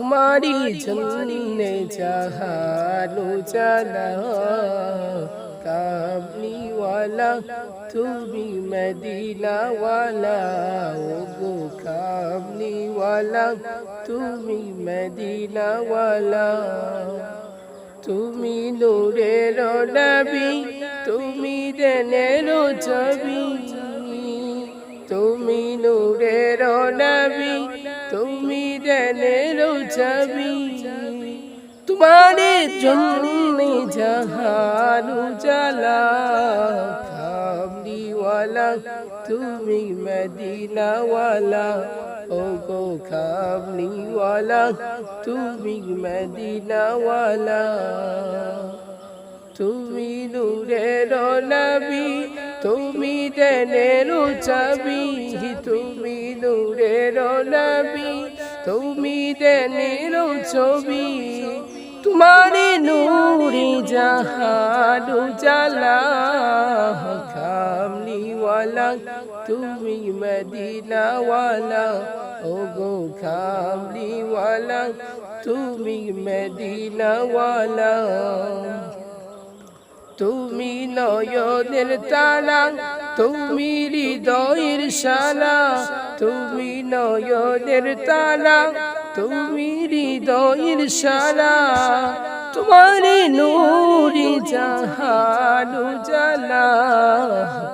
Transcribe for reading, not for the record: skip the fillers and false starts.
तुम्हारी जन्ने जहानो चला कामली वाला তুমি মদিনা वाला ওগো কামলি वाला তুমি মদিনা वाला তুমি নূরের নবী তুমি জানের ছবি তুমি নূরের নবী তুমি জানের ছবি तुम्हारे जन्ने जहान उजाला कामली वाला তুমি মদিনা वाला ওগো কামলি वाला তুমি মদিনা वाला তুমি নূরের নবী তুমি জানের ছবি তুমি নূরের নবী তুমি জানের ছবি तुम्हारे नूरी जहान उजाला कामली वाला তুমি মদিনা वाला ওগো কামলি वाला তুমি মদিনা वाला তুমি নয়নের তালা তুমি হৃদয়ের শালা তুমি নয়নের তালা তুমি হৃদয়ের শালা তোমার নূরি জাহান উজালা